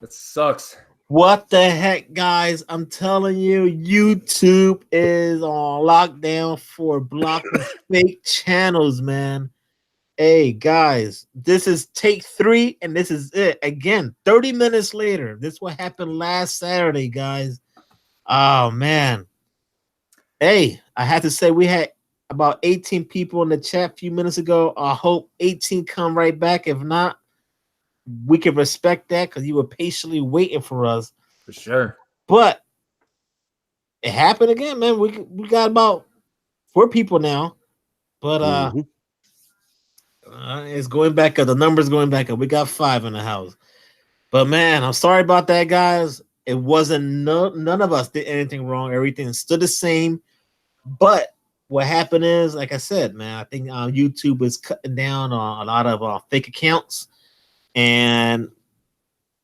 That sucks. What the heck, guys? I'm telling you, YouTube is on lockdown for blocking fake channels, man. Hey, guys, this is take 3, and this is it. Again, 30 minutes later. This what happened last Saturday, guys. Oh, man. Hey, I had to say we had about 18 people in the chat a few minutes ago. I hope 18 come right back. If not, we can respect that because you were patiently waiting for us. For sure. But it happened again, man. We got about 4 people now, but it's going back up. The number's going back up. We got 5 in the house. But man, I'm sorry about that, guys. It wasn't none of us did anything wrong. Everything stood the same. But what happened is, like I said, man, I think YouTube is cutting down on a lot of fake accounts, and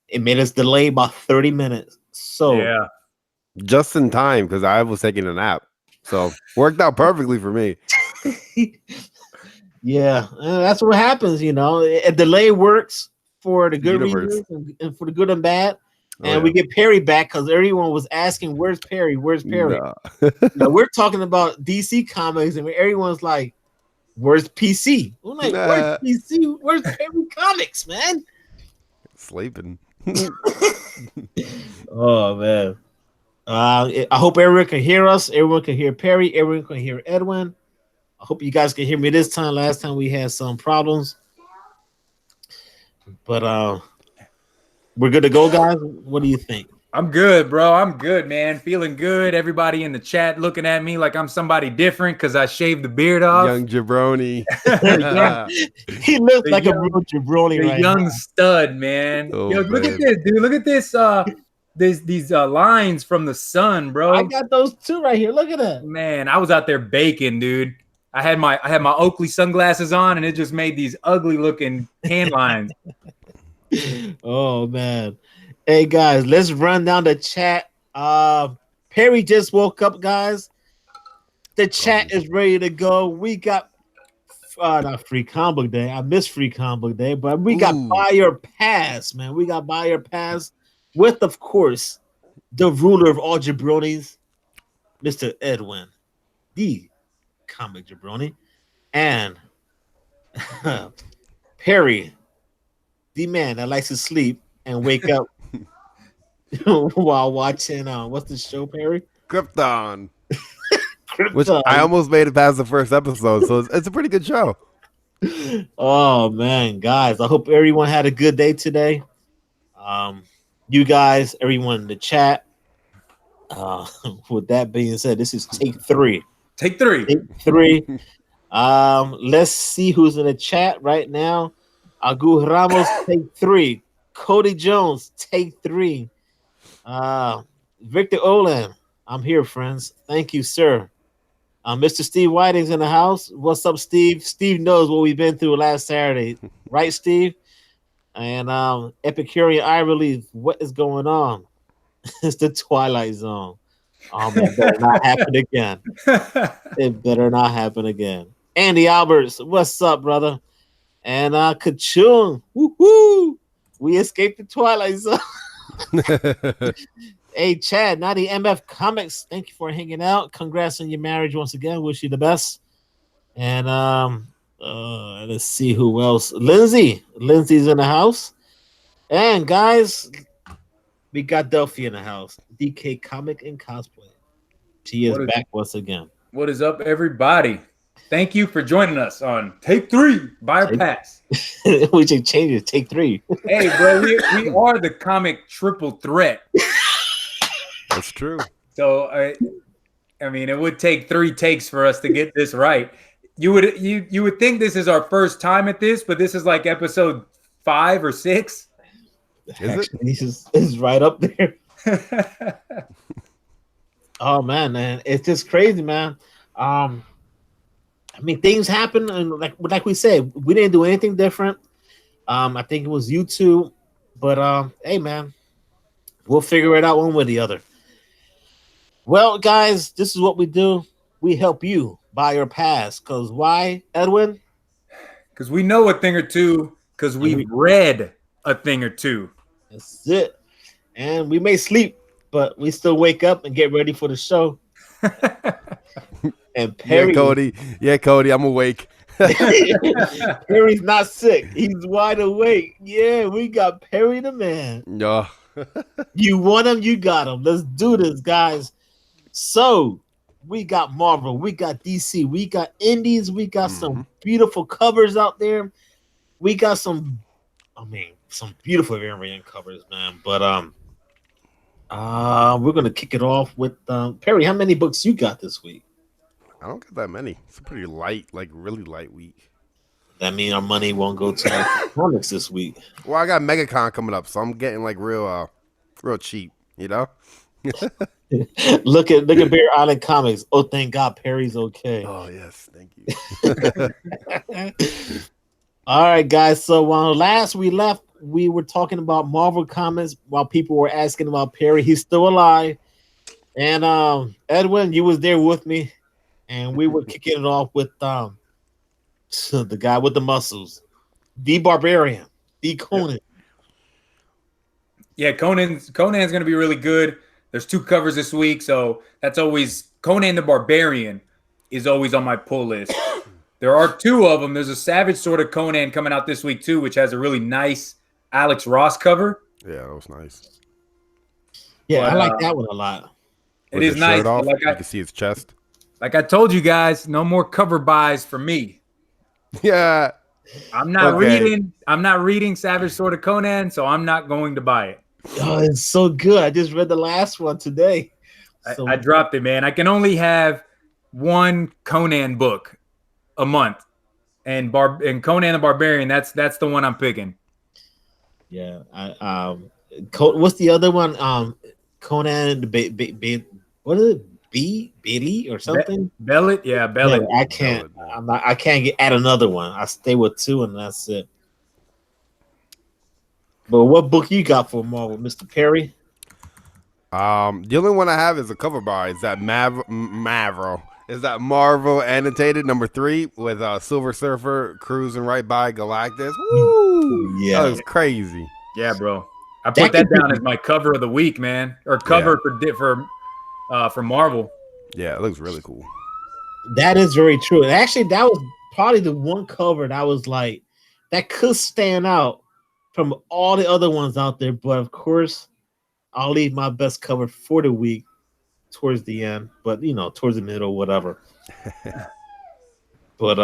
it made us delay about 30 minutes. So yeah, just in time because I was taking a nap, so worked out perfectly for me. Yeah, that's what happens. You know, a delay works for the good reasons and for the good and bad. And we get Perry back because everyone was asking, "Where's Perry? Where's Perry?" Now, we're talking about DC Comics, and everyone's like, "Where's PC?" I'm like, "Where's PC? Where's Perry Comics, man?" Sleeping. Oh man. I hope everyone can hear us. Everyone can hear Perry. Everyone can hear Edwin. I hope you guys can hear me this time. Last time we had some problems, but we're good to go, guys. What do you think? I'm good, bro. I'm good, man. Feeling good. Everybody in the chat looking at me like I'm somebody different because I shaved the beard off. Young Jabroni. He looks like a real Jabroni, the right young now. stud, man. Oh, Yo, look at this, dude. Look at this. These lines from the sun, bro. I got those two right here. Look at that. Man, I was out there baking, dude. I had my Oakley sunglasses on, and it just made these ugly looking tan lines. Oh man. Hey guys, let's run down the chat. Perry just woke up, guys. The chat is ready to go. We got not free comic book day. I missed free comic book day, but we got buy your pass, man. We got buy your pass with, of course, the ruler of all jabronis, Mr. Edwin, the comic jabroni, and Perry, the man that likes to sleep and wake up while watching what's the show, Perry? Krypton. Which I almost made it past the first episode, so it's a pretty good show. Oh man, guys, I hope everyone had a good day today. You guys, everyone in the chat. With that being said, this is take 3. Take 3. Take 3. Let's see who's in the chat right now. Agu Ramos, take 3. Cody Jones, take 3. Victor Olan, I'm here, friends. Thank you, sir. Mr. Steve Whiting's in the house. What's up, Steve? Steve knows what we've been through last Saturday, right, Steve? And Epicurean I Relief, what is going on? It's the Twilight Zone. Oh man, it better not happen again. It better not happen again. Andy Alberts, what's up, brother? And Kachung, woohoo! We escaped the Twilight Zone. Hey, Chad, Naughty MF Comics, thank you for hanging out. Congrats on your marriage once again. Wish you the best. And let's see who else. Lindsay's in the house. And guys, we got Delphi in the house. DK Comic and Cosplay. She is back once again. What is up, everybody? Thank you for joining us on Take 3 Buy a Pass. We should change it. Take 3. Hey, bro, we are the comic triple threat. That's true. So, I mean, it would take 3 takes for us to get this right. You would think this is our first time at this, but this is like episode 5 or 6. It's right up there. Oh man, it's just crazy, man. I mean, things happen, and like we said, we didn't do anything different. I think it was YouTube, but hey, man, we'll figure it out one way or the other. Well, guys, this is what we do. We help you buy your pass. Because why, Edwin? Because we know a thing or two. Because we've read a thing or two. That's it. and we may sleep, but we still wake up and get ready for the show. And Perry, yeah, Cody, I'm awake. Perry's not sick; he's wide awake. Yeah, we got Perry the man. Yeah. You want him, you got him. Let's do this, guys. So we got Marvel, we got DC, we got Indies, we got some beautiful covers out there. We got some beautiful variant covers, man. But we're gonna kick it off with Perry. How many books you got this week? I don't get that many. It's a pretty light, like really light week. That means our money won't go to comics this week. Well, I got MegaCon coming up, so I'm getting like real cheap, you know. Look at Bear Island Comics. Oh, thank God, Perry's okay. Oh yes, thank you. All right, guys. So last we left, we were talking about Marvel Comics while people were asking about Perry. He's still alive. And Edwin, you was there with me, and we were kicking it off with the guy with the muscles, the Barbarian, the Conan. Yeah, Conan's going to be really good. There's 2 covers this week, so that's always Conan the Barbarian is always on my pull list. There are 2 of them. There's a Savage Sword of Conan coming out this week too, which has a really nice Alex Ross cover. Yeah, that was nice. Yeah, but, I like that one a lot. It is nice. Like you can see his chest. Like I told you guys, no more cover buys for me. Yeah. I'm not reading Savage Sword of Conan, so I'm not going to buy it. Oh, it's so good. I just read the last one today. I dropped it, man. I can only have 1 Conan book a month, and Conan the Barbarian. That's the one I'm picking. Yeah. What's the other one? Conan what is it? Bailey or something? Bellet, yeah, Bellet. Yeah, I can't. I can't add another one. I stay with 2, and that's it. But what book you got for Marvel, Mr. Perry? The only one I have is a cover bar. Is that Marvel? Is that Marvel annotated number 3 with Silver Surfer cruising right by Galactus? Woo! Yeah, that was crazy. Yeah, bro. I put that down as my cover of the week, man, or cover for Marvel. Yeah, it looks really cool. That is very true. And actually, that was probably the one cover that was like that could stand out from all the other ones out there. But of course, I'll leave my best cover for the week towards the end, but towards the middle, whatever. But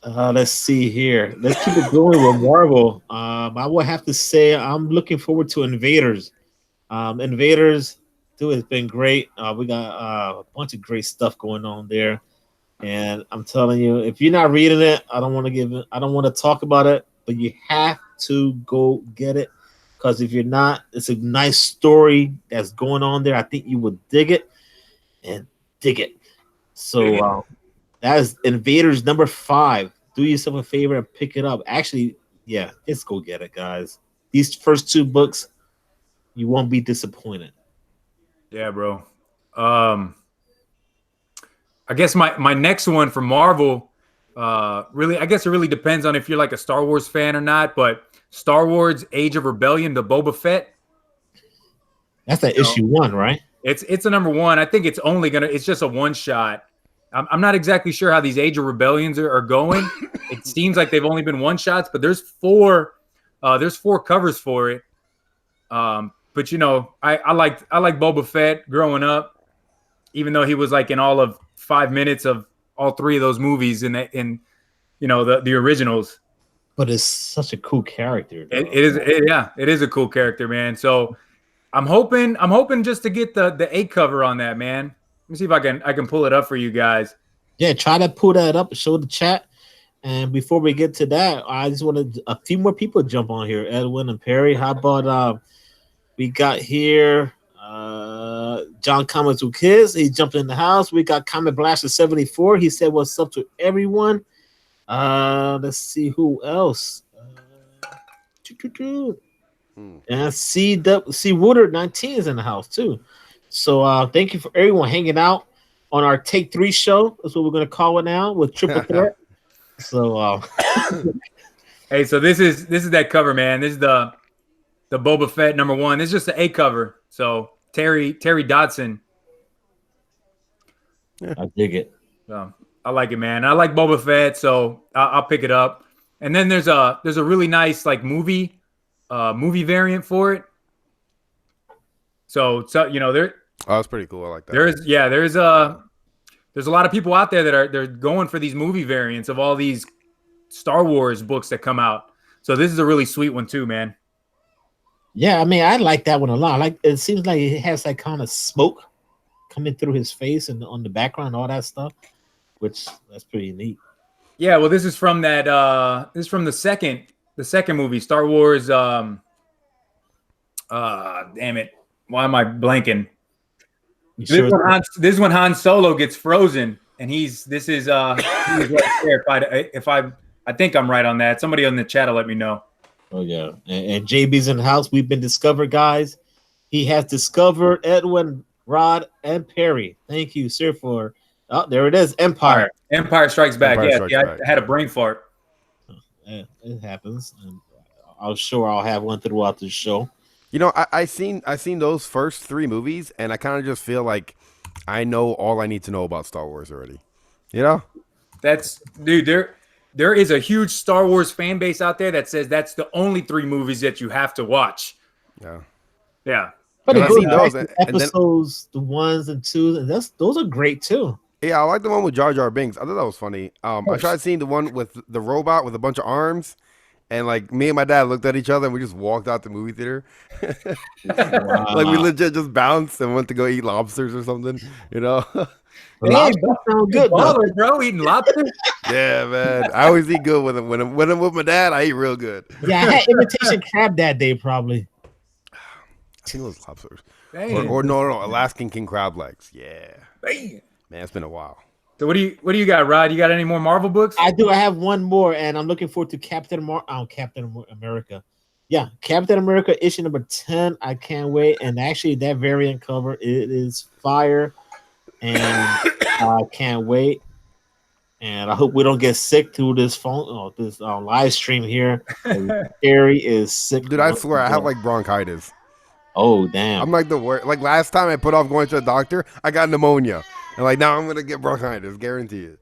let's see here. Let's keep it going with Marvel. I will have to say I'm looking forward to Invaders. Invaders, dude, it's been great. We got a bunch of great stuff going on there, and I'm telling you, if you're not reading it, I don't want to talk about it, but you have to go get it, because if you're not, it's a nice story that's going on there. I think you would dig it. So that is Invaders number 5. Do yourself a favor and pick it up. Actually, yeah, let's go get it, guys. These first 2 books, you won't be disappointed. Yeah, bro. I guess my next one for Marvel, I guess it really depends on if you're like a Star Wars fan or not, but Star Wars Age of Rebellion, the Boba Fett. That's an issue 1, right? It's a number 1. I think it's just a one-shot. I'm not exactly sure how these Age of Rebellions are going. It seems like they've only been one-shots, but there's 4 covers for it. But I liked Boba Fett growing up, even though he was like in all of 5 minutes of all 3 of those movies in the originals. But it's such a cool character. It is a cool character, man. So I'm hoping just to get the 8 cover on that, man. Let me see if I can pull it up for you guys. Yeah, try to pull that up and show the chat. And before we get to that, I just wanted a few more people to jump on here. Edwin and Perry. How about we got here John Comments with Kids. He jumped in the house. We got Comment Blaster 74. He said, "What's up to everyone?" Let's see who else. And C Woodard 19 is in the house too. So thank you for everyone hanging out on our Take 3 show. That's what we're gonna call it now, with Triple Threat. So hey, so this is that cover, man. This is the the Boba Fett #1. It's just the A cover. So Terry Dodson. I dig it. I like it, man. I like Boba Fett, so I'll pick it up. And then there's a really nice like movie variant for it. So you know there. Oh, that's pretty cool. I like that. There's a lot of people out there that they're going for these movie variants of all these Star Wars books that come out. So this is a really sweet one too, man. Yeah, I mean, I like that one a lot. Like, it seems like it has that kind of smoke coming through his face and on the background, all that stuff, which that's pretty neat. Yeah, well, this is from that. This is from the second movie, Star Wars. Damn it, why am I blanking? This is when Han Solo gets frozen, and he's right there. I think I'm right on that. Somebody on the chat will let me know. Oh yeah, and JB's in the house. We've been discovered, guys. He has discovered Edwin, Rod, and Perry. Thank you, sir, for there it is. Empire Strikes Back. Strikes Back. I had a brain fart. Yeah, it happens. And I'm sure I'll have one throughout the show. You know, I seen those first 3 movies, and I kind of just feel like I know all I need to know about Star Wars already. You know, there is a huge Star Wars fan base out there that says that's the only 3 movies that you have to watch. Yeah. But I've seen those episodes, the 1s and 2s, and those are great too. Yeah, I like the one with Jar Jar Binks. I thought that was funny. I tried seeing the one with the robot with a bunch of arms, and like me and my dad looked at each other and we just walked out the movie theater. Wow. Like we legit just bounced and went to go eat lobsters or something, you know? Lobster sound good, baller, bro. Eating lobster. Yeah, man. I always eat good when I'm with my dad. I eat real good. Yeah, I had imitation crab that day, probably. I think it was lobsters. Or no, Alaskan king crab legs. Yeah. Man, it's been a while. So what do you got, Rod? You got any more Marvel books? I do. I have one more, and I'm looking forward to Captain America. Yeah, Captain America issue number 10. I can't wait. And actually, that variant cover, it is fire. And I can't wait. And I hope we don't get sick through this live stream here. Gary is sick. Dude, I swear I have like bronchitis. Oh damn! I'm like the worst. Like last time I put off going to the doctor, I got pneumonia, and like now I'm gonna get bronchitis, guarantee it.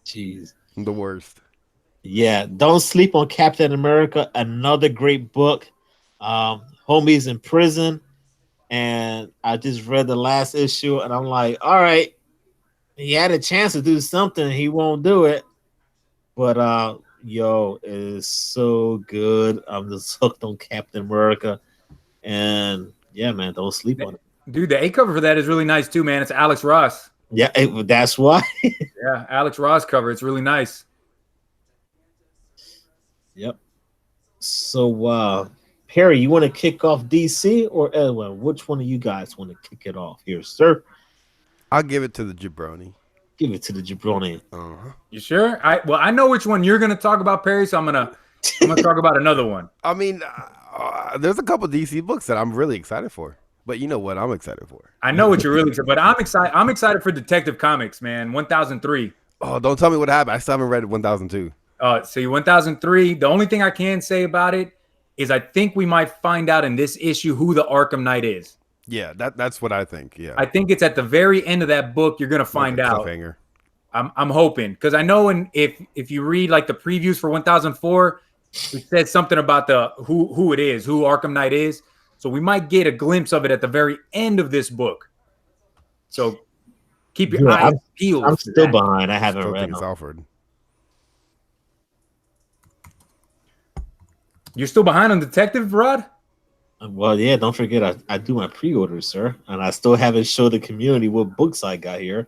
Jeez, I'm the worst. Yeah, don't sleep on Captain America. Another great book. Homie's in prison, and I just read the last issue, and I'm like, all right, he had a chance to do something, he won't do it. But it is so good. I'm just hooked on Captain America. And yeah, man, don't sleep on it. Dude, the A cover for that is really nice too, man. It's Alex Ross. Yeah, that's why. Yeah, Alex Ross cover. It's really nice. Yep. So, Perry, you want to kick off DC or Edwin? Which one of you guys want to kick it off here, sir? I'll give it to the Jabroni. Give it to the Jabroni. You sure? I know which one you're gonna talk about, Perry. So I'm gonna talk about another one. I mean, there's a couple DC books that I'm really excited for, but you know what I'm excited for. I know what you're really excited, but I'm excited. I'm excited for Detective Comics, man. 1003. Oh, don't tell me what happened. I still haven't read 1002. So 1003. The only thing I can say about it is I think we might find out in this issue who the Arkham Knight is. Yeah, that's what I think. Yeah, I think it's at the very end of that book you're gonna find out. Cliffhanger. I'm hoping, because I know if you read like the previews for 1004, it says something about who it is, who Arkham Knight is. So we might get a glimpse of it at the very end of this book. So keep your eyes peeled. I'm still behind. I haven't read it. Alfred. You're still behind on Detective, Rod? Well, yeah, don't forget I do my pre-orders, sir. And I still haven't showed the community what books I got here.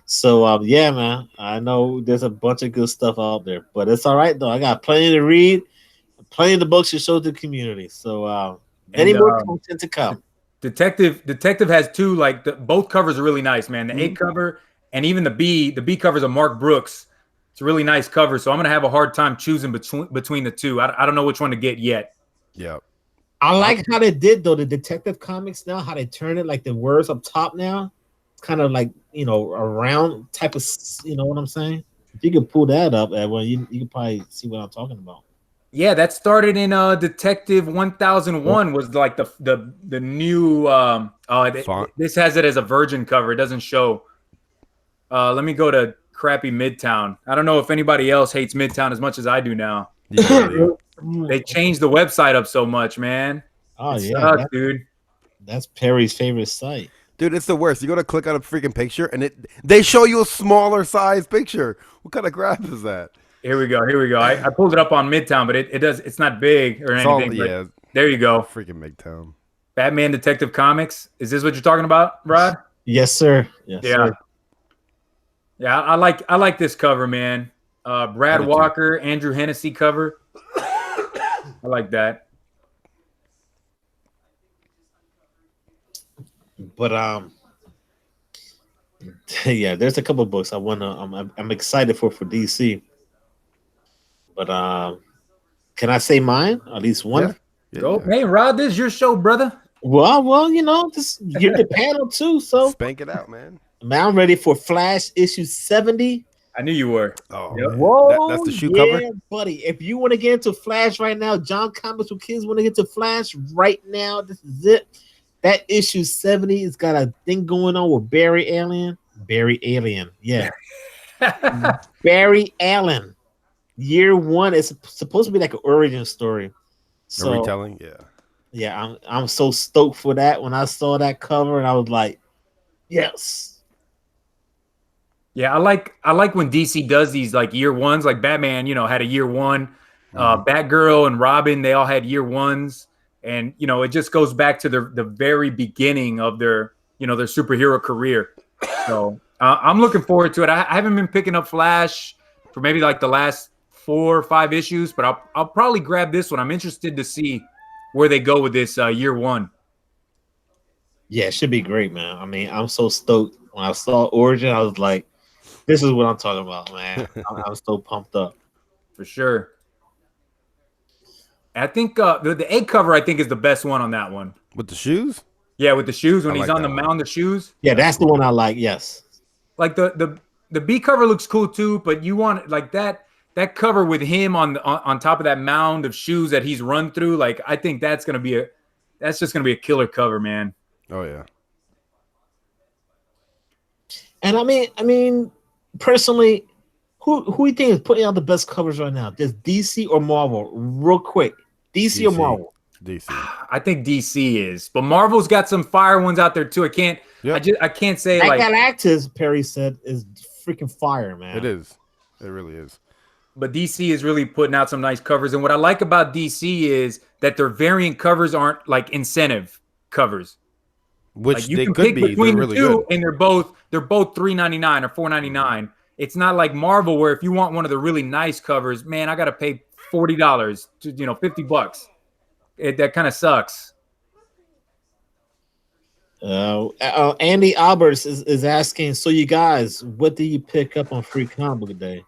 So, yeah, man, I know there's a bunch of good stuff out there, but it's all right, though. I got plenty to read, plenty of the books to show the community. So, any more content to come. Detective has two, like, both covers are really nice, man. The A cover and even the B covers of Mark Brooks. It's a really nice cover, so I'm going to have a hard time choosing between the two. I don't know which one to get yet. Yeah. I like how they did, though, the Detective Comics now, how they turn it, like the words up top now. Kind of like, a round type of, you know what I'm saying? If you can pull that up, Edwin, you can probably see what I'm talking about. Yeah, that started in Detective 1001 was like the new Font. this has it as a virgin cover. It doesn't show. Let me go to crappy Midtown. I don't know if anybody else hates Midtown as much as I do now. Yeah, dude. They changed the website up so much, man. Oh It yeah, sucks, dude. that's Perry's favorite site. Dude, it's the worst. You go to click on a freaking picture and they show you a smaller size picture. What kind of crap is that? Here we go. Here we go. I pulled it up on Midtown, but it's not big or It's anything. all, But yeah, there you go. freaking Midtown. Batman Detective Comics. Is this what you're talking about, Rod? Yes, sir. Yes, Yeah. sir. Yeah, I like this cover, man. Brad Walker, Andrew Hennessy cover. I like that. But yeah, there's a couple of books I'm excited for DC. But can I say mine? At least one. Yeah. Yeah, Go, yeah. hey, Rod, this is your show, brother. Well, you know, just you're the panel too. So Spank it out, man. man, I'm ready for Flash issue 70. I knew you were. Oh, Yep. man. Whoa, That's the shoe yeah, cover? buddy. If you want to get into Flash right now, John Comics with Kids want to get to Flash right now. This is it. That issue 70 has got a thing going on with Barry Allen. Yeah. Barry Allen. Year one is supposed to be like an origin story. A So retelling? Yeah. yeah, I'm so stoked for that. When I saw that cover, and I was like, yes. Yeah, I like when DC does these like year ones. Like Batman, had a year one. Batgirl and Robin, they all had year ones, and it just goes back to the very beginning of their their superhero career. So I'm looking forward to it. I haven't been picking up Flash for maybe like the last 4 or 5 issues, but I'll probably grab this one. I'm interested to see where they go with this year one. Yeah, it should be great, man. I mean, I'm so stoked. When I saw Origin, I was like, this is what I'm talking about, man. I'm so pumped up. For sure. I think the egg cover I think is the best one on that one. With the shoes? Yeah, with the shoes when I he's like on the that one. mound of shoes. Yeah, that's the one I like. Yes. Like the B cover looks cool too, but you want like that cover with him on top of that mound of shoes that he's run through. Like I think that's just gonna be a killer cover, man. Oh, yeah. And I mean, personally, who you think is putting out the best covers right now? Just DC or Marvel? Real quick, DC or Marvel? DC. I think DC is, but Marvel's got some fire ones out there too. I can't say That like. Galactus, Perry said, is freaking fire, man. It is. It really is. But DC is really putting out some nice covers, and what I like about DC is that their variant covers aren't like incentive covers. Which Like you they can could pick be. between They're the really two, good. and they're both $3.99 or $4.99. It's not like Marvel where if you want one of the really nice covers, man, I got to pay $40 to $50. That kind of sucks. Andy Alberts is asking, so you guys, what did you pick up on Free Comic Book Day?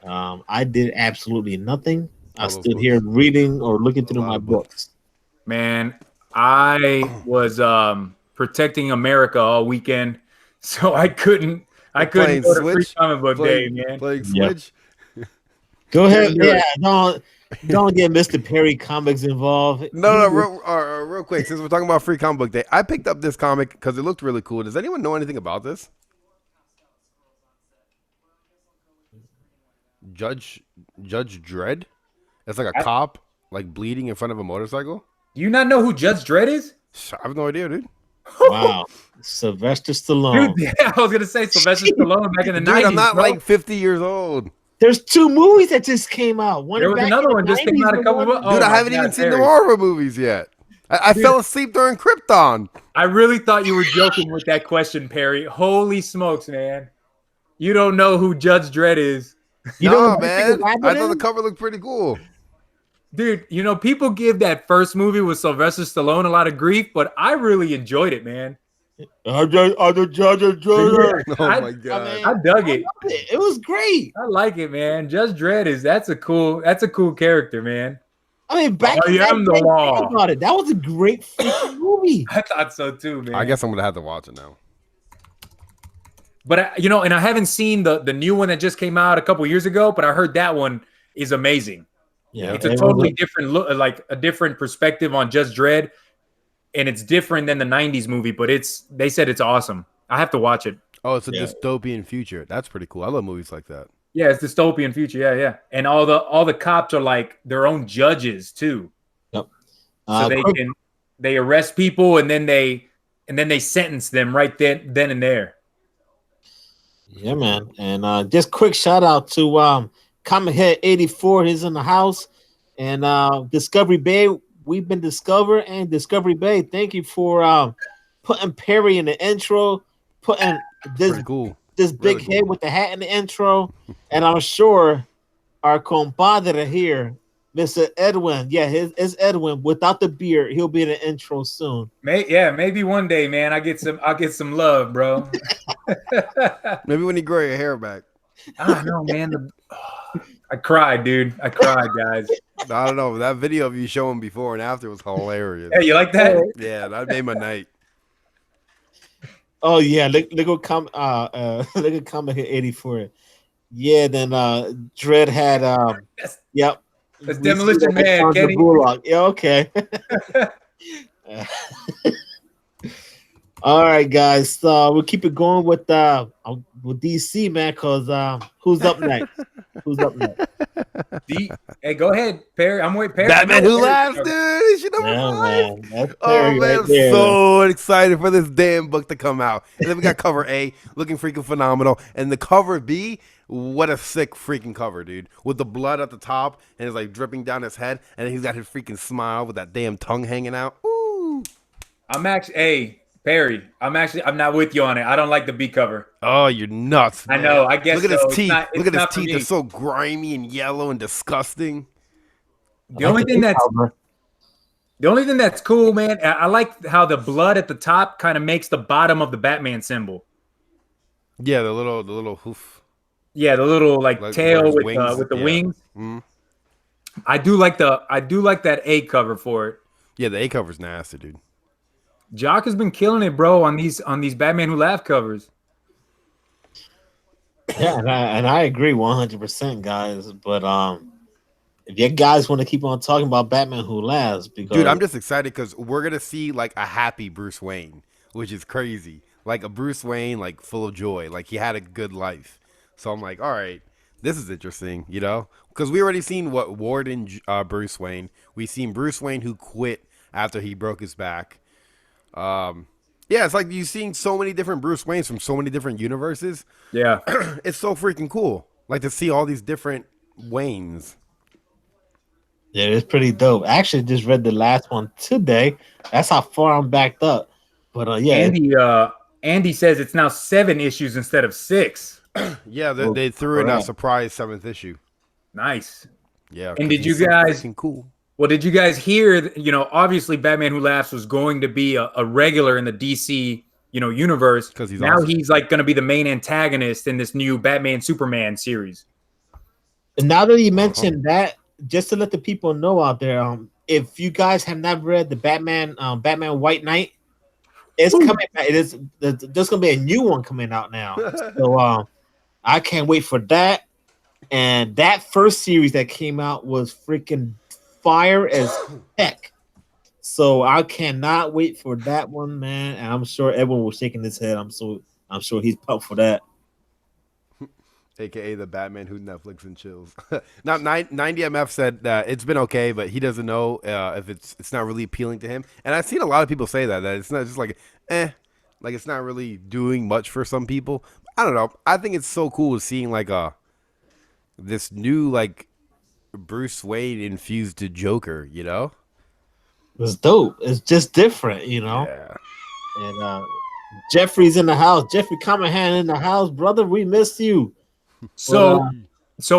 I did absolutely nothing. I stood here reading or looking through my books. Man, I was protecting America all weekend, so I couldn't go to Free Comic Book Day, man. Playing Switch. Go ahead, yeah. Don't get Mr. Perry Comics involved. No, real quick. Since we're talking about Free Comic Book Day, I picked up this comic because it looked really cool. Does anyone know anything about this? Judge Dredd. It's like a cop like bleeding in front of a motorcycle. Do you not know who Judge Dredd is? I have no idea, dude. Wow, Sylvester Stallone. Dude, yeah, I was gonna say Sylvester Stallone back in the 90s. I'm not bro. like 50 years old. There's 2 movies that just came out. There was another one just came out a couple of Dude, I haven't even seen the Marvel movies yet. I fell asleep during Krypton. I really thought you were joking with that question, Perry. Holy smokes, man. You don't know who Judge Dredd is. No, man. I thought the cover looked pretty cool. Dude, people give that first movie with Sylvester Stallone a lot of grief, but I really enjoyed it, man. I'm the Judge of Dredd. Oh my god. I dug it. It was great. I like it, man. Judge Dredd that's a cool character, man. I mean, back I am the law. think about it. That was a great freaking movie. I thought so too, man. I guess I'm gonna have to watch it now. But and I haven't seen the new one that just came out a couple years ago, but I heard that one is amazing. Yeah, It's a totally different look, like a different perspective on Just Dredd, and it's different than the '90s movie. But they said it's awesome. I have to watch it. Oh, it's a dystopian future. That's pretty cool. I love movies like that. Yeah, it's dystopian future. Yeah. And all the cops are like their own judges too. Yep. So they arrest people and then they sentence them right then and there. Yeah, man. And just quick shout out to Common Head 84. He's in the house. And Discovery Bay, we've been discovered. And Discovery Bay, thank you for putting Perry in the intro, putting this big head with the hat in the intro. And I'm sure our compadre here, Mr. Edwin, it's Edwin without the beard. He'll be in the intro soon. Maybe one day, man. I'll get some love, bro. Maybe when you grow your hair back. I know, man. I cried, dude. I cried, guys. I don't know. That video of you showing before and after was hilarious. Hey, you like that? Yeah, that made my night. Oh yeah, look at come look at comment here 84. Yeah, then Dredd had yep. That's Demolition Man, Kenny. Yeah, okay. All right, guys. So we'll keep it going with DC, man, because who's up next? Who's up next? Hey, go ahead, Perry. I'm waiting. Perry. Batman Who Laughs, dude. She number 5. Man. Oh man, I'm so excited for this damn book to come out. And then we got cover A, looking freaking phenomenal, and the cover B. What a sick freaking cover, dude. With the blood at the top and it's like dripping down his head, and then he's got his freaking smile with that damn tongue hanging out. Ooh. Perry, I'm not with you on it. I don't like the B cover. Oh, you're nuts, man. I know. I guess look at his teeth. Look at his teeth. They're so grimy and yellow and disgusting. The only thing that's cool, man, I like how the blood at the top kind of makes the bottom of the Batman symbol. Yeah, the little hoof. Yeah, the little like tail with the wings. Mm-hmm. I do like that A cover for it. Yeah, the A cover's nasty, dude. Jock has been killing it, bro, on these Batman Who Laugh covers. Yeah, and I agree 100%, guys. But if you guys want to keep on talking about Batman Who Laughs, because dude, I'm just excited because we're gonna see like a happy Bruce Wayne, which is crazy. Like a Bruce Wayne, like full of joy, like he had a good life. So I'm like, all right, this is interesting, you know, because we already seen what Warden Bruce Wayne. We seen Bruce Wayne who quit after he broke his back. Yeah, it's like you've seen so many different Bruce Waynes from so many different universes. Yeah. It's so freaking cool. Like to see all these different Waynes. Yeah, it's pretty dope. I actually just read the last one today. That's how far I'm backed up. But yeah. Andy says it's now 7 issues instead of 6. Yeah, they threw in a surprise 7th issue. Nice. Yeah. And did you guys cool? Well, did you guys hear, obviously Batman Who Laughs was going to be a regular in the DC, universe. Because he's like going to be the main antagonist in this new Batman Superman series. And now that you mentioned that, just to let the people know out there, if you guys have not read the Batman White Knight, it's coming back. There's going to be a new one coming out now. So I can't wait for that. And that first series that came out was freaking fire as heck. So I cannot wait for that one, man. And I'm sure everyone was shaking his head. I'm sure he's pumped for that. AKA the Batman Who Netflix and chills. Now 90MF said that it's been okay, but he doesn't know if it's not really appealing to him. And I've seen a lot of people say that it's not just like like it's not really doing much for some people. I don't know. I think it's so cool seeing like this new like Bruce Wayne infused to Joker, It's dope. It's just different, Yeah. And Jeffrey's in the house. Jeffrey Comerhan in the house, brother. We miss you. So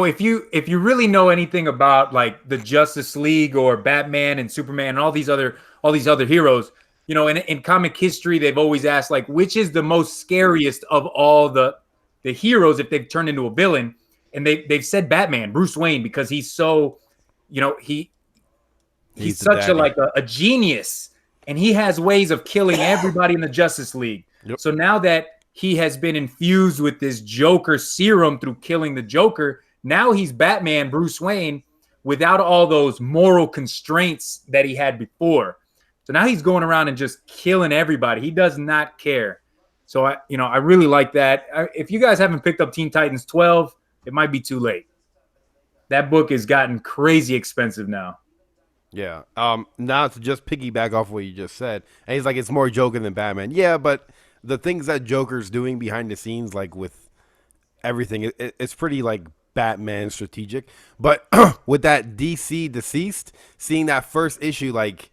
if you really know anything about like the Justice League or Batman and Superman and all these other heroes, in comic history they've always asked like which is the most scariest of all the heroes if they've turned into a villain. And they've said Batman, Bruce Wayne, because he's so, he's such a genius, and he has ways of killing everybody in the Justice League. Yep. So now that he has been infused with this Joker serum through killing the Joker, now he's Batman, Bruce Wayne, without all those moral constraints that he had before. So now he's going around and just killing everybody. He does not care. So I really like that. If you guys haven't picked up Teen Titans 12, it might be too late. That book has gotten crazy expensive now. Yeah. Now to just piggyback off what you just said, and he's like, it's more Joker than Batman. Yeah, but the things that Joker's doing behind the scenes, like with everything, it's pretty like Batman strategic. But with that DC deceased, seeing that first issue, like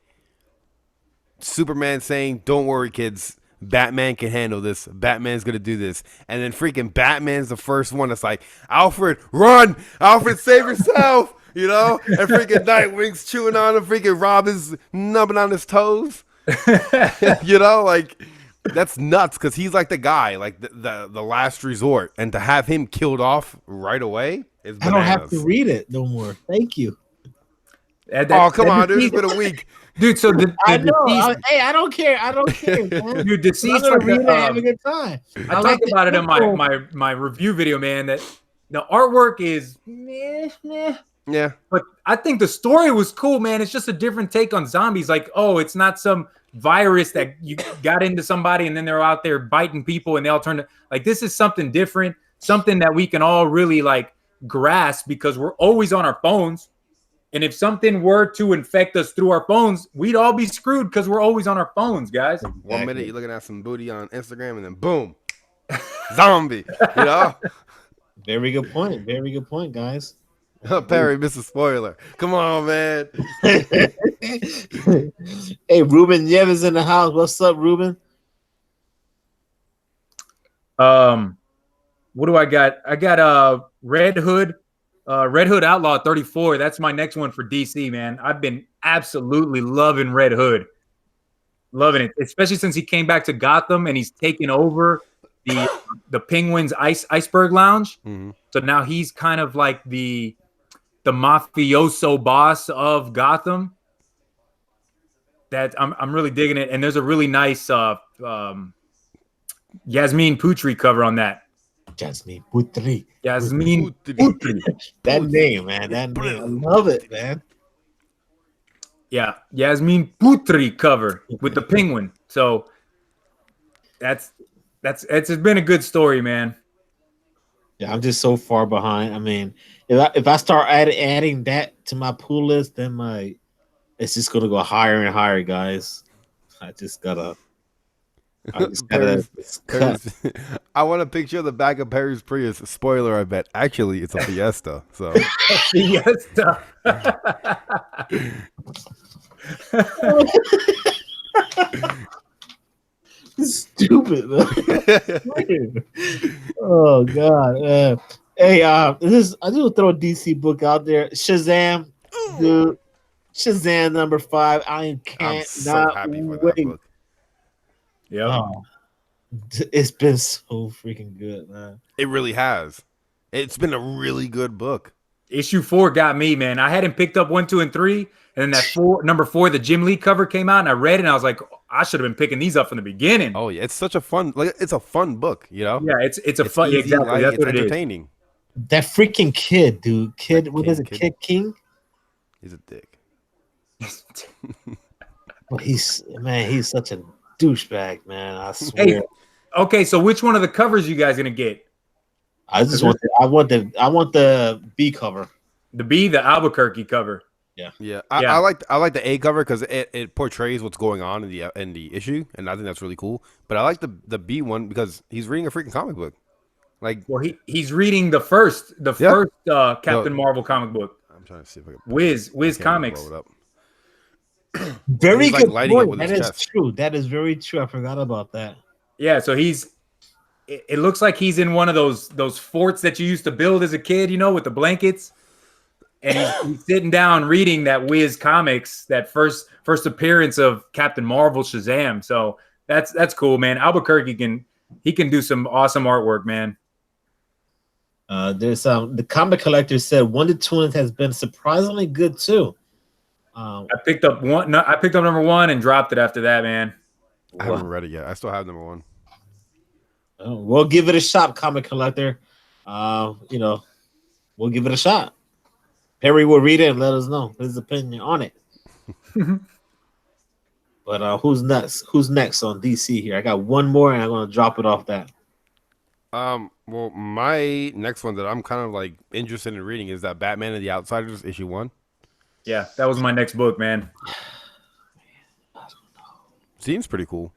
Superman saying, "Don't worry, kids. Batman can handle this. Batman's gonna do this," and then freaking Batman's the first one that's like, "Alfred, run! Alfred, save yourself!" You know, and freaking Nightwing's chewing on him, freaking Robin's nubbing on his toes. You know, like that's nuts because he's like the guy, like the last resort, and to have him killed off right away is bananas. I don't have to read it no more. Thank you. Oh, come on, dude. It's been a week. Dude, so I know. Hey, I don't care. I don't care, man. Dude, Deceased, I'm gonna read it, have a good time. I talked about it in my review video, man, that the artwork is meh. Yeah. But I think the story was cool, man. It's just a different take on zombies. Like, oh, it's not some virus that you got into somebody and then they're out there biting people and they all turn to, like, this is something different, something that we can all really like grasp because we're always on our phones. And if something were to infect us through our phones, we'd all be screwed because we're always on our phones, guys. 1 minute you're looking at some booty on Instagram and then boom, zombie, you know? Very good point. Very good point, guys. Perry, Mr. Spoiler. Come on, man. Hey, Ruben Yevis in the house. What's up, Ruben? What do I got? I got Red Hood Outlaw 34. That's my next one for DC, man. I've been absolutely loving Red Hood. Loving it, especially since he came back to Gotham and he's taken over the Penguin's Iceberg Lounge. Mm-hmm. So now he's kind of like the mafioso boss of Gotham. That I'm really digging it, and there's a really nice Yasmin Putri cover on that. Yasmin Putri. That name, man. That name. I love it, man. Yeah, Yasmin Putri cover with the penguin. So it's been a good story, man. Yeah, I'm just so far behind. I mean, if I start adding that to my pool list, then it's just gonna go higher and higher, guys. I just gotta Perry's, I want a picture of the back of Perry's Prius. Spoiler, I bet. Actually, it's a Fiesta. So Fiesta. Stupid, man. Oh God. Hey, I just throw a DC book out there. Shazam, dude. Shazam number 5. I can't not happy for wait. that book. Yeah, it's been so freaking good, man. It really has. It's been a really good book. Issue 4 got me, man. I hadn't picked up 1, 2, and 3, and then number 4, the Jim Lee cover came out, and I read it, and I was like, I should have been picking these up from the beginning. Oh yeah, it's such a fun, it's a fun book, you know. Yeah, it's a fun, easy, exactly. light, That's it's what it is. entertaining. That freaking kid, dude. What is it? Kid King? He's a dick. Well, he's such a douchebag, man. I swear. Hey, okay, so which one of the covers you guys gonna get? I want the B cover. The Albuquerque cover. Yeah. I like the A cover because it portrays what's going on in the issue, and I think that's really cool. But I like the B one because he's reading a freaking comic book. Like, well, he's reading the first Captain Marvel comic book. I'm trying to see if I can Wiz Comics. Blow it up. Very He's, like, good lighting it point. with That his is chest. true. That is very true. I forgot about that. Yeah, so it looks like he's in one of those forts that you used to build as a kid, you know, with the blankets. And he's sitting down reading that Wiz Comics, that first appearance of Captain Marvel Shazam. So that's cool, man. Albuquerque can do some awesome artwork, man. There's the comic collector said 1 to 2 has been surprisingly good too. I picked up number 1 and dropped it after that, man. I haven't read it yet. I still have number 1. We'll give it a shot, comic collector. We'll give it a shot. Perry will read it and let us know his opinion on it. But who's next? Who's next on DC here? I got one more, and I'm gonna drop it off that. Well, my next one that I'm kind of like interested in reading is that Batman and the Outsiders issue 1. Yeah, that was my next book, man. Seems pretty cool.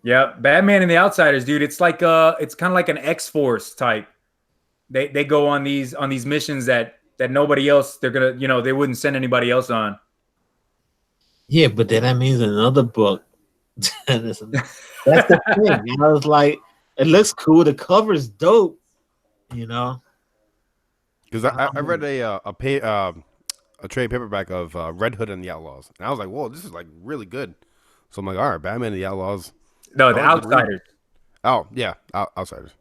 Yeah, Batman and the Outsiders, dude. It's like it's kind of like an X-Force type. They go on these missions that nobody else they're gonna they wouldn't send anybody else on. Yeah, but then that means another book. That's the thing. I was like, it looks cool. The cover's dope. Because I read a trade paperback of Red Hood and the Outlaws, and I was like, whoa, this is like really good. So I'm like, all right, Batman and the Outlaws. No, the Outsiders. Oh yeah, Outsiders.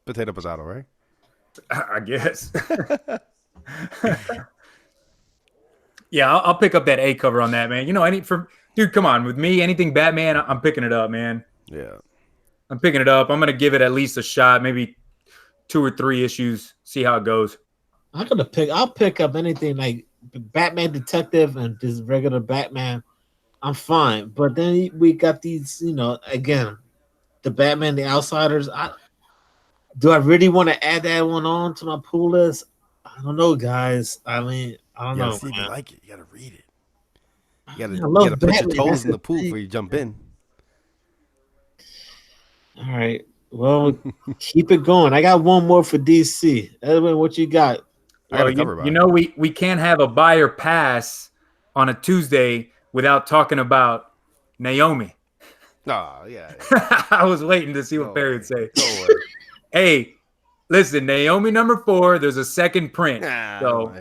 Potato, right? I guess. Yeah, I'll pick up that A cover on that, man. Dude, come on, with me, anything Batman, I'm picking it up, man. Yeah, I'm picking it up. I'm gonna give it at least a shot, maybe 2 or 3 issues, see how it goes. I'll pick up anything like Batman Detective and just regular Batman. I'm fine, but then we got these, again, the Batman, the Outsiders. Do I really want to add that one on to my pool list? I don't know, guys. I mean, I don't know. See if you like it. You gotta read it. You I love gotta put Batman. your toes That's in the pool thing. before you jump in. All right. Well, keep it going. I got one more for DC. Edwin, what you got? I got a cover by. We can't have a buyer pass on a Tuesday without talking about Naomi. Oh, yeah. I was waiting to see what Perry would say. Hey, listen, Naomi number 4, there's a second print. So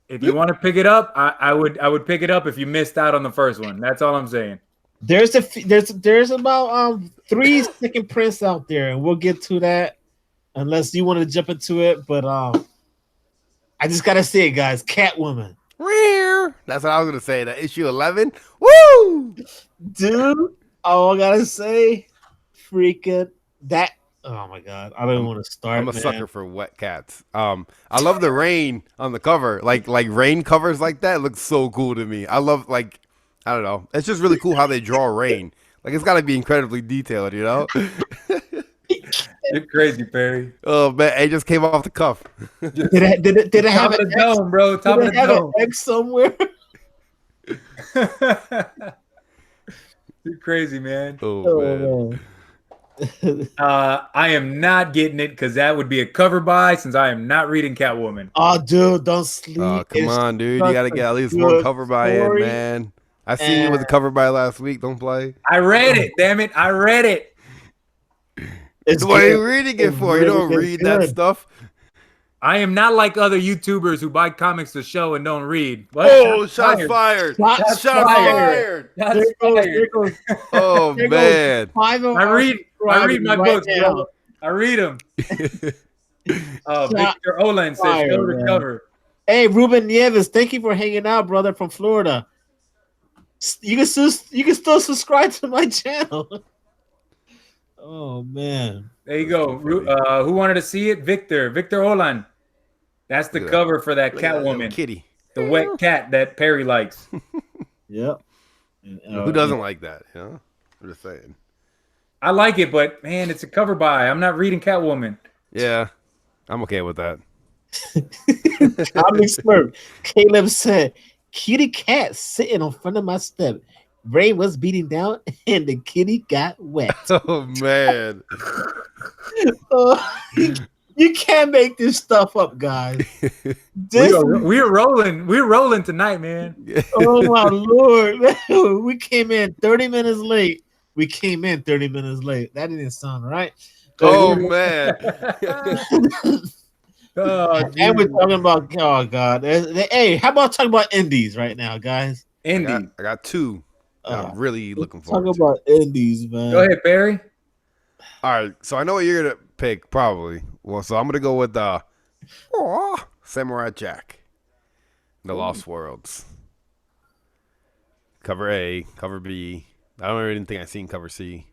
if you want to pick it up, I would pick it up if you missed out on the first one. That's all I'm saying. There's about 3 second prints out there, and we'll get to that unless you want to jump into it. But I just gotta say it, guys. Catwoman. That's what I was gonna say. The issue 11. Woo, dude! All I gotta say, freaking that. Oh my god, I don't want to start. I'm a sucker for wet cats. I love the rain on the cover. Like rain covers like that looks so cool to me. I love I don't know. It's just really cool how they draw rain. Like it's got to be incredibly detailed, You're crazy, Perry. Oh man, it just came off the cuff. Did it have a dome, bro? Top of the dome. An X somewhere? You're crazy, man. Oh man. I am not getting it because that would be a cover buy since I am not reading Catwoman. Oh, dude, don't sleep. Oh, come on, dude. You got to get at least one cover buy in, man. I seen you with the cover buy last week. Don't play. I read it. Damn it. I read it. What are you reading it for? You don't read that stuff. I am not like other YouTubers who buy comics to show and don't read. What? Oh, shots fired. Shots fired. There goes. Oh, man. I read my books, bro. I read them. Victor Olan says, show the cover. Hey, Ruben Nieves, thank you for hanging out, brother, from Florida. You can still subscribe to my channel. Oh, man. There you go. Who wanted to see it? Victor Olan. That's the cover for that Catwoman kitty, the wet cat that Perry likes. Yep. Who doesn't like that? I'm just saying. I like it, but man, it's a cover buy. I'm not reading Catwoman. Yeah, I'm okay with that. Comic Smurf. Caleb said, "Kitty cat sitting on front of my step. Rain was beating down, and the kitty got wet." Oh man. You can't make this stuff up, guys. We're rolling tonight, man. Oh my Lord. We came in 30 minutes late. That didn't sound right. Oh man. And we're talking about, oh God. Hey, how about talking about indies right now, guys? Indies. I got 2. I'm really looking forward to. Talking about indies, man. Go ahead, Barry. All right, so I know what you're gonna pick, probably. Well, so I'm gonna go with Samurai Jack, The Lost Worlds. Cover A, cover B. I don't even think I've seen cover C.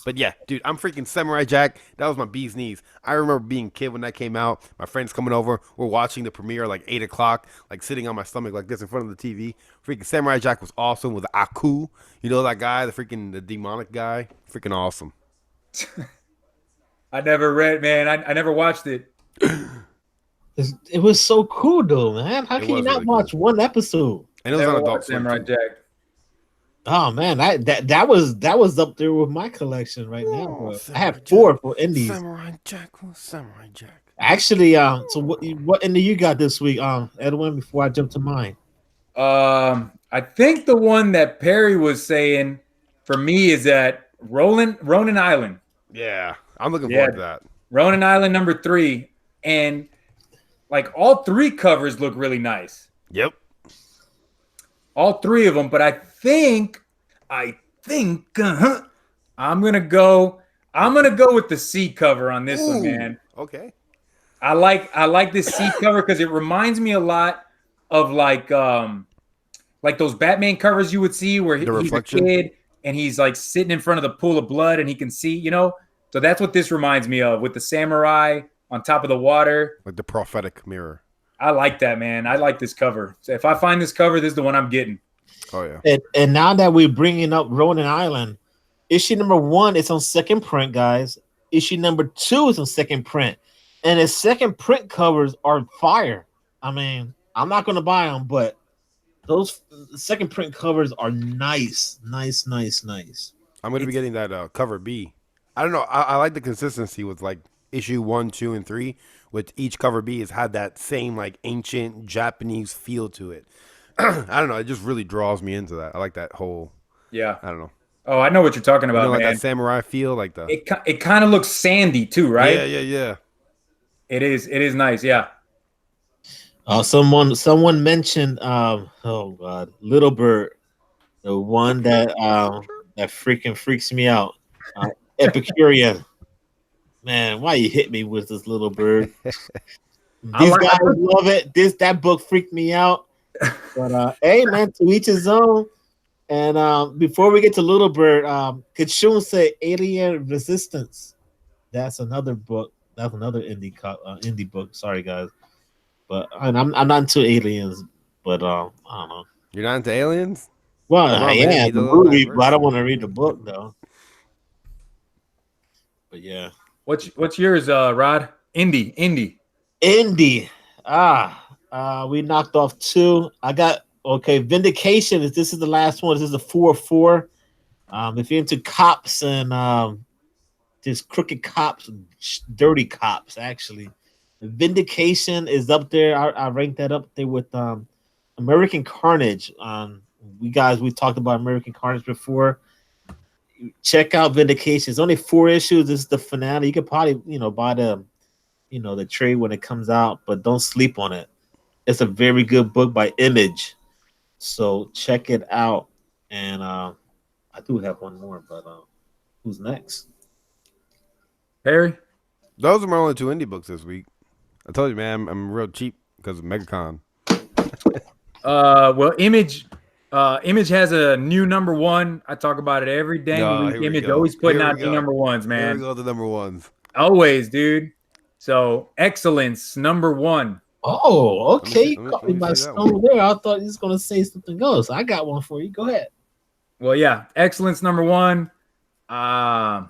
But yeah, dude, I'm freaking Samurai Jack. That was my bee's knees. I remember being a kid when that came out. My friends coming over. We're watching the premiere like 8 o'clock, like sitting on my stomach like this in front of the TV. Freaking Samurai Jack was awesome with Aku. You know that guy, the demonic guy? Freaking awesome. I never read, man. I never watched it. It was so cool, though, man. How It can you was not really watch cool. one episode? And it was Never on Adult watched Swim. Samurai Too. Jack. Oh man, that was up there with my collection right now, bro. I Samurai have Jack. 4 for indies. Samurai Jack. Actually, so what indie you got this week, Edwin? Before I jump to mine. I think the one that Perry was saying for me is that Ronin Island. Yeah, I'm looking forward to that. Ronin Island number 3, and like all 3 covers look really nice. Yep. All 3 of them, but I think I'm gonna go with the C cover on this one, man. Okay. I like this C cover because it reminds me a lot of like those Batman covers you would see where he's reflection. a kid and he's like sitting in front of the pool of blood and he can see, you know. So that's what this reminds me of, with the samurai on top of the water. Like the prophetic mirror. I like that, man. I like this cover. So if I find this cover, this is the one I'm getting. Oh yeah. And now that we're bringing up Ronin Island, issue number 1 is on second print, guys. Issue number 2 is on second print, and the second print covers are fire. I mean, I'm not going to buy them, but those second print covers are nice. I'm going to be getting that cover B. I don't know. I like the consistency with like issue 1, 2, and 3. With each cover B has had that same like ancient Japanese feel to it. I don't know. It just really draws me into that. I like that whole. Yeah. I don't know. Oh, I know what you're talking about, You know, like man. that samurai feel, like the. It kind of looks sandy too, right? Yeah. It is nice. Yeah. Someone mentioned oh god, Little Bird, the one that freaking freaks me out. Epicurean. Man, why you hit me with this Little Bird? These guys love it. That book freaked me out. But hey man, to each his own. And before we get to Little Bird, Kachun say Alien Resistance. That's another book. That's another indie book. Sorry guys. But I'm not into aliens, but I don't know. You're not into aliens? Well, yeah, the movie, but I don't want to read the book though. But yeah. What's yours, Rod? Indie. We knocked off 2. I got Vindication. This is the last one. This is a 4/4. If you're into cops and just crooked cops, dirty cops, actually, Vindication is up there. I ranked that up there with American Carnage. We talked about American Carnage before. Check out Vindication. It's only 4 issues. This is the finale. You could probably buy the trade when it comes out, but don't sleep on it. It's a very good book by Image, so check it out. And I do have one more, but who's next? Perry? Those are my only 2 indie books this week. I told you, man, I'm real cheap because of MegaCon. Well, Image has a new number 1. I talk about it every day. Image always putting out new number 1s, man. Here we go, the number 1s. Always, dude. So, Excellence number 1. Oh, okay. You caught me by stone there. I thought he was going to say something else. I got one for you. Go ahead. Well, yeah, Excellence number 1. I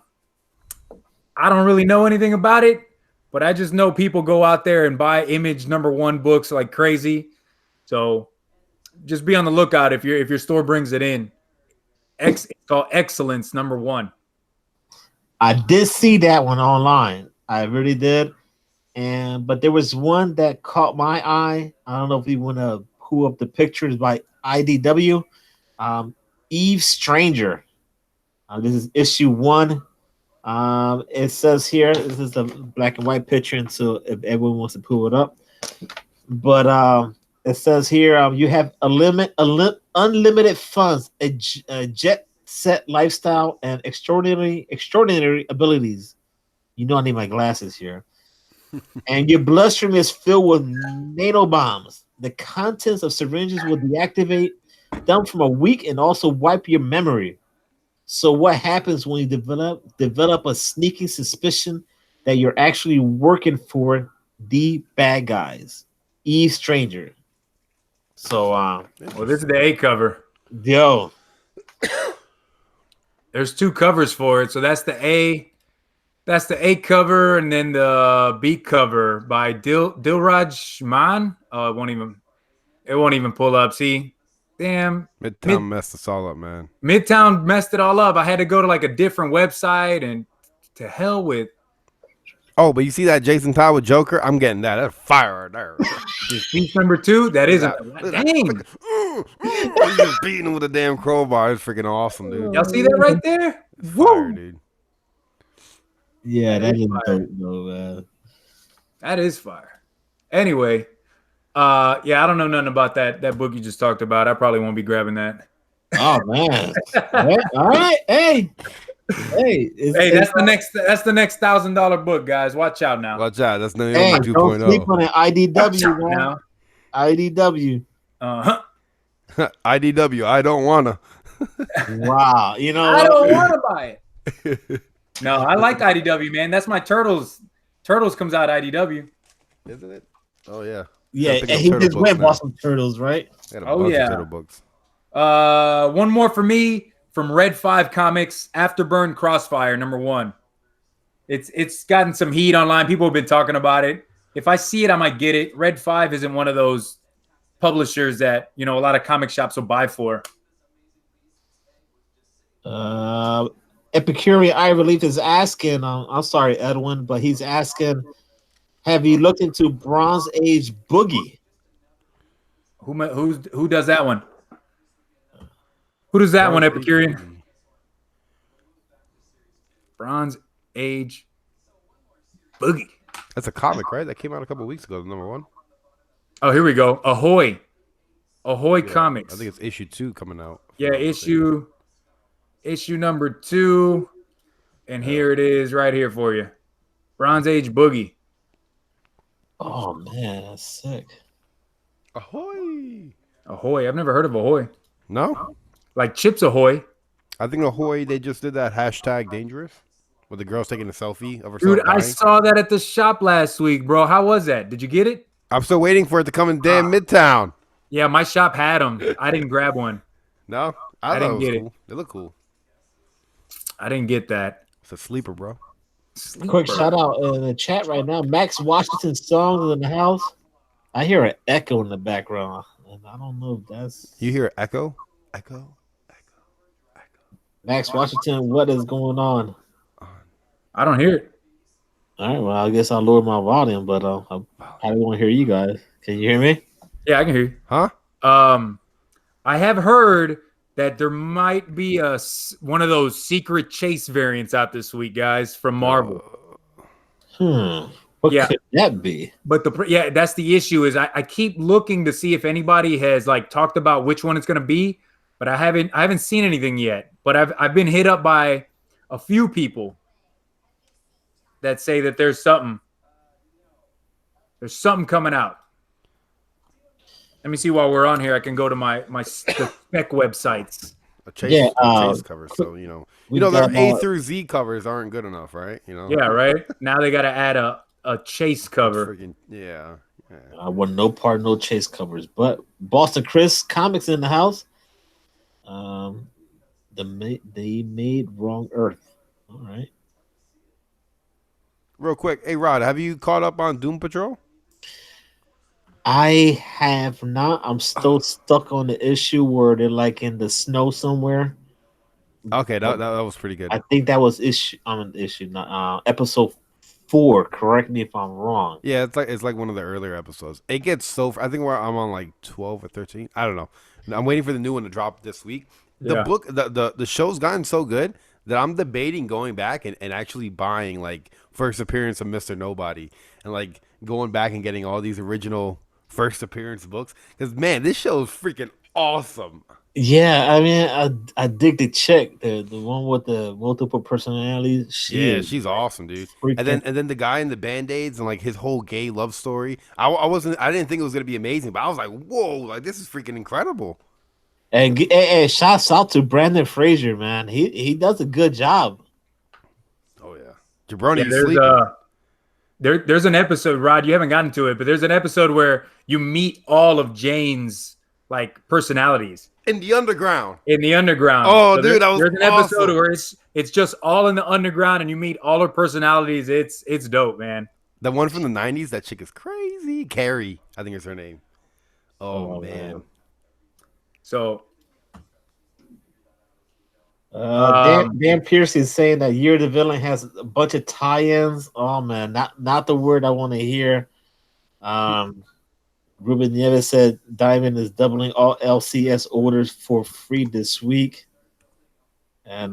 don't really know anything about it, but I just know people go out there and buy Image number 1 books like crazy. So just be on the lookout if your store brings it in. It's called Excellence number 1. I did see that one online. I really did. But there was one that caught my eye. I don't know if you want to pull up the pictures by IDW. Eve Stranger. This is issue 1. It says here, this is the black and white picture, and so if everyone wants to pull it up. But it says here, you have unlimited funds, a jet set lifestyle, and extraordinary abilities. You know I need my glasses here. And your bloodstream is filled with nanobombs. The contents of syringes will deactivate them from a week and also wipe your memory. So what happens when you develop a sneaking suspicion that you're actually working for the bad guys? Eve Stranger. So Well, this is the A cover. yo, There's 2 covers for it, so that's the A. That's the A cover, and then the B cover by Dilraj Man. It won't even pull up. See, damn, Midtown messed us all up, man. Midtown messed it all up. I had to go to like a different website, and to hell with. Oh, but you see that Jason Todd with Joker? I'm getting that. That's fire right there. Piece number 2. That is a dang. He's just beating him with a damn crowbar. It's freaking awesome, dude. Y'all see that right there? Fire, dude. yeah, that is fire. dope, though, man. That is fire. Anyway, yeah, I don't know nothing about that book you just talked about. I probably won't be grabbing that. Oh man! All right, hey, That's the next $1,000 book, guys. Watch out now. Watch out. That's Naomi hey, 2.0. don't sleep on it. IDW, man. Now. IDW. IDW. I don't wanna. Wow, you know I don't want to buy it. No, I like IDW, man. That's my Turtles. Turtles comes out IDW. Isn't it? Oh yeah. Yeah, Pick and up he turtle just books went now. bought some turtles, right? I got a Oh, bunch yeah. of turtle books. One more for me from Red 5 Comics, Afterburn Crossfire #1. It's gotten some heat online. People have been talking about it. If I see it, I might get it. Red 5 isn't one of those publishers that, a lot of comic shops will buy for. Epicurean Eye Relief is asking, I'm sorry, Edwin, but he's asking, have you looked into Bronze Age Boogie? Who does that one? Who does that one, Epicurean? Bronze Age Boogie. That's a comic, right? That came out a couple weeks ago, #1. Oh, here we go. Ahoy Comics. I think it's issue 2 coming out. Yeah, issue number 2. And here it is right here for you. Bronze Age Boogie. Oh man, that's sick. Ahoy! Ahoy. I've never heard of Ahoy. No? Like Chips Ahoy. I think Ahoy, they just did that hashtag dangerous with the girls taking a selfie of herself. Dude, I dying. saw that at the shop last week, bro. How was that? Did you get it? I'm still waiting for it to come in damn Midtown. Yeah, my shop had them. I didn't grab one. No? I didn't get cool. They look cool. I didn't get that. It's a sleeper, bro. Quick shout out in the chat right now. Max Washington's songs in the house. I hear an echo in the background, and I don't know if that's You hear echo? Echo? Max Washington. What is going on? I don't hear it. All right, well, I guess I'll lower my volume, but I probably won't hear you guys. Can you hear me? Yeah, I can hear you. Huh? I have heard that there might be one of those secret chase variants out this week, guys, from Marvel. What could that be? But that's the issue is I keep looking to see if anybody has like talked about which one it's going to be, but I haven't seen anything yet. But I've been hit up by a few people that say that there's something coming out. Let me see while we're on here. I can go to the spec websites. A chase cover. So their A through Z covers aren't good enough, right? Yeah, right. Now they got to add a chase cover. Yeah. I want no part, no chase covers. But Boston Chris Comics in the house. They made Wrong Earth. All right. Real quick, hey Rod, have you caught up on Doom Patrol? I have not. I'm still stuck on the issue where they're like in the snow somewhere. Okay, that was pretty good. I think that was episode 4. Correct me if I'm wrong. Yeah, it's like one of the earlier episodes. It gets I think I'm on like 12 or 13. I don't know. I'm waiting for the new one to drop this week. The book, the show's gotten so good that I'm debating going back and actually buying like first appearance of Mr. Nobody and like going back and getting all these original first appearance books because man, this show is freaking awesome. Yeah, I mean, I dig the chick, the one with the multiple personalities. She's awesome, dude. And then the guy in the Band-Aids and like his whole gay love story. I didn't think it was gonna be amazing, but I was like, whoa, like this is freaking incredible. And shouts out to Brandon Fraser, man. He does a good job. Oh yeah, Jabroni, Yeah, you sleeping? there's an episode, Rod. You haven't gotten to it, but there's an episode where you meet all of Jane's like personalities In the underground. in the underground. Oh, So dude, that was there's an episode awesome. where it's just all in the underground, and you meet all her personalities. It's dope, man. The one from the '90s. That chick is crazy. Carrie, I think is her name. Oh Oh man. man. So Dan Pierce is saying that Year the Villain has a bunch of tie-ins. Oh man, not the word I want to hear. Ruben Nieves said Diamond is doubling all LCS orders for free this week. And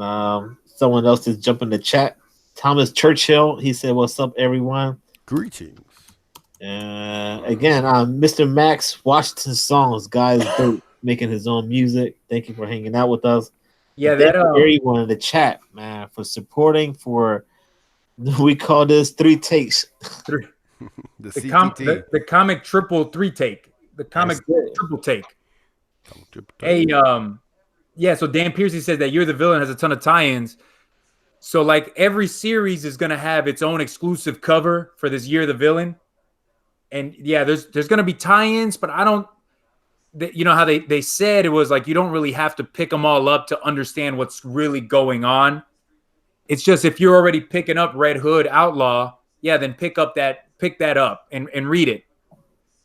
someone else is jumping the chat. Thomas Churchill, he said, "What's up, everyone?" Greetings. Again, Mr. Max Washington Songs, guys, dope, making his own music. Thank you for hanging out with us. yeah, And thank that you everyone in the chat, man, for supporting. For we call this 3 takes. three, The the, CTT. the comic triple three take, the comic That's it. triple take. Hey, yeah. So Dan Piercy says that You're the Villain has a ton of tie-ins. So like every series is gonna have its own exclusive cover for this Year the Villain, and yeah, there's gonna be tie-ins, but I don't. You know how they said it was like you don't really have to pick them all up to understand what's really going on. It's just if you're already picking up Red Hood Outlaw, yeah, then pick that up and read it.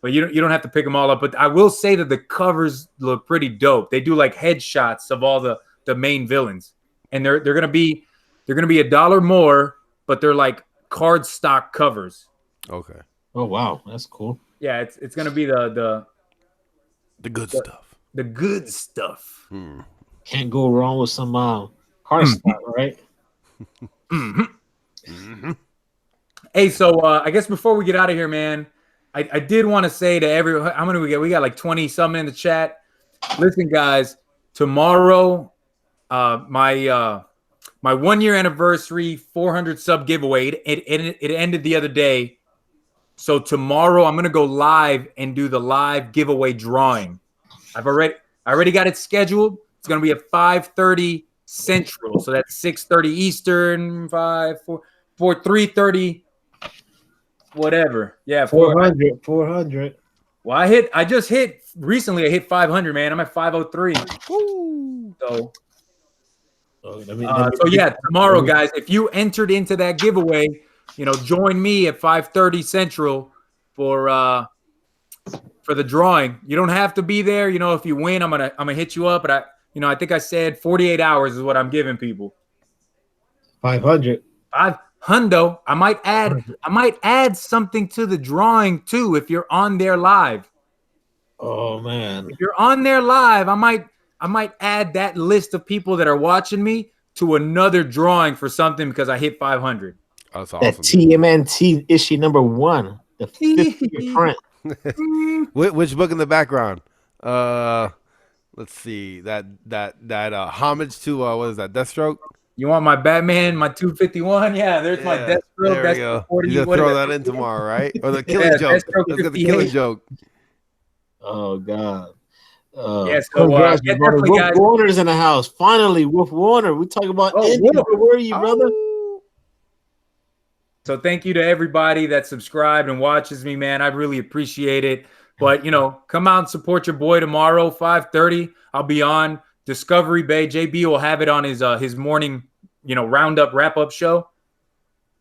But you don't have to pick them all up. But I will say that the covers look pretty dope. They do like headshots of all the main villains, and they're gonna be $1 more, but they're like card stock covers. Okay. Oh wow, that's cool. Yeah, it's gonna be the good stuff. The good stuff. Can't go wrong with some card stock, right? Hey, so I guess before we get out of here, man, I did want to say to everyone, how many we got? We got like 20 something in the chat. Listen, guys, tomorrow, my 1 year anniversary 400 sub giveaway. It ended the other day. So tomorrow I'm gonna go live and do the live giveaway drawing. I already got it scheduled. It's gonna be at 5:30 Central, so that's 6:30 Eastern, 3:30, whatever. Yeah, 400. Well, I just hit recently. I hit 500, man. I'm at 503. So. So yeah, tomorrow, guys, if you entered into that giveaway, join me at 5:30 Central for the drawing. You don't have to be there. If you win, I'm gonna hit you up. But I think I said 48 hours is what I'm giving people. 500. 500. I might add something to the drawing too if you're on there live. Oh man. If you're on there live, I might add that list of people that are watching me to another drawing for something because I hit 500. That's awesome. That TMNT issue number 1, the 50 print. Which book in the background? Let's see. That homage to what is that? Deathstroke. You want my Batman, my 251? Yeah, there's my Deathstroke. There we go. 40, you gonna throw that in tomorrow, right? Or the killing joke. Let's get the killing joke. Oh God. Yes, so, Wolf Warner's in the house. Finally, Wolf Warner. We talk about where are you, brother? So thank you to everybody that subscribed and watches me, man. I really appreciate it. But come out and support your boy tomorrow, 5:30. I'll be on Discovery Bay. JB will have it on his morning, roundup wrap-up show.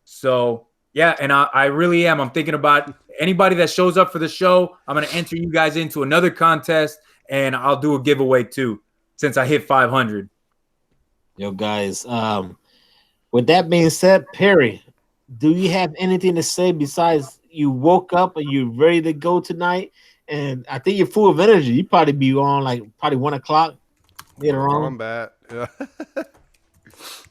So yeah, and I really am. I'm thinking about anybody that shows up for the show. I'm gonna enter you guys into another contest. And I'll do a giveaway too, since I hit 500. Yo, guys. With that being said, Perry, do you have anything to say besides you woke up and you're ready to go tonight? And I think you're full of energy. You probably be on like probably 1 o'clock later on. I'm bad. Yeah.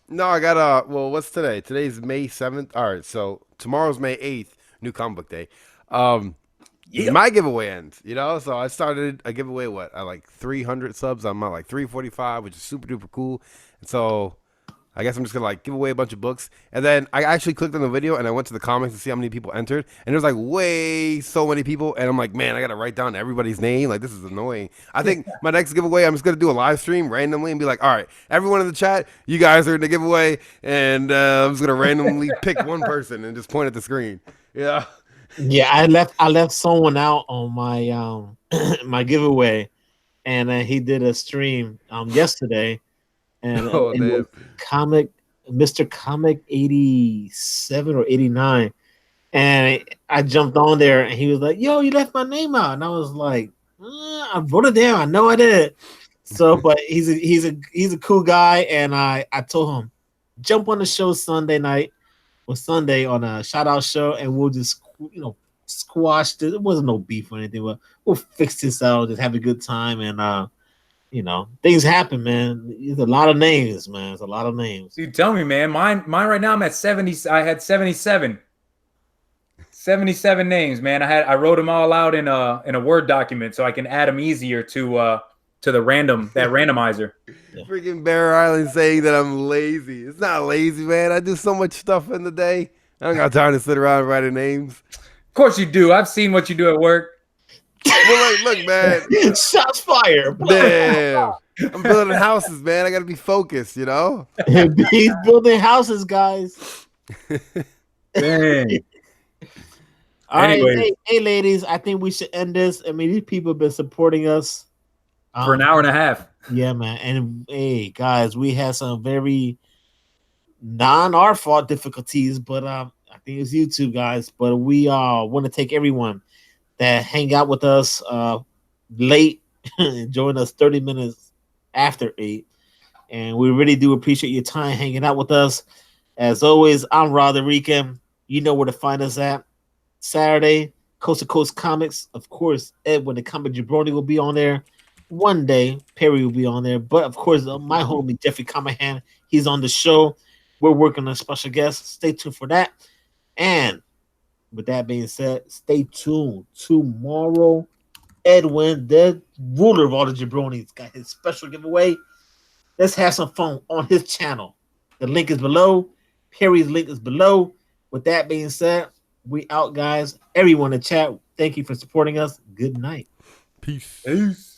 No, I got well, what's today? Today's May 7th. All right, so tomorrow's May 8th, new comic book day. My giveaway ends, so I started a giveaway. I like 300 subs. I'm at like 345, which is super duper cool. And so I guess I'm just gonna like give away a bunch of books, and then I actually clicked on the video and I went to the comments to see how many people entered, and there's like so many people, and I'm like, man, I gotta write down everybody's name. Like this is annoying. I think my next giveaway, I'm just gonna do a live stream randomly and be like, all right, everyone in the chat, you guys are in the giveaway, and I'm just gonna randomly pick one person and just point at the screen. Yeah. Yeah, I left someone out on my my giveaway, and he did a stream yesterday, and Oh it was damn. comic Mr. Comic 87 or 89, and I jumped on there, and he was like, "Yo, you left my name out," and I was like, "I voted down. I know I did." So, but he's a cool guy, and I told him jump on the show Sunday night or Sunday on a shout out show, and we'll just squash this. It wasn't no beef or anything, but we'll fix this out, just have a good time, and things happen, man. There's a lot of names, man. There's a lot of names. Dude, tell me, man. Mine right now. I'm at 70. I had 77. 77 names, man. I wrote them all out in a Word document so I can add them easier to the randomizer. Yeah. Freaking Bear Island saying that I'm lazy. It's not lazy, man. I do so much stuff in the day. I don't got time to sit around writing names. Of course you do. I've seen what you do at work. Well, like, look, man. Shots fired. Damn. I'm building houses, man. I got to be focused, you know? He's building houses, guys. Dang. All right, Anyways. hey, ladies, I think we should end this. I mean, these people have been supporting us For an hour and a half. Yeah, man. And hey, guys, we had some very non our fault difficulties, but I think it's YouTube, guys. But we want to take everyone that hang out with us late and join us 30 minutes after 8. And we really do appreciate your time hanging out with us. As always, I'm Rod the Rican. You know where to find us at. Saturday, Coast to Coast Comics. Of course, Edwin the Comic Jabroni will be on there. One day, Perry will be on there. But of course, my homie Jeffrey Comahan, he's on the show. We're working on a special guest. Stay tuned for that. And with that being said, stay tuned. Tomorrow, Edwin, the ruler of all the Jabronis, got his special giveaway. Let's have some fun on his channel. The link is below. Perry's link is below. With that being said, we out, guys. Everyone in chat, thank you for supporting us. Good night. Peace. Peace.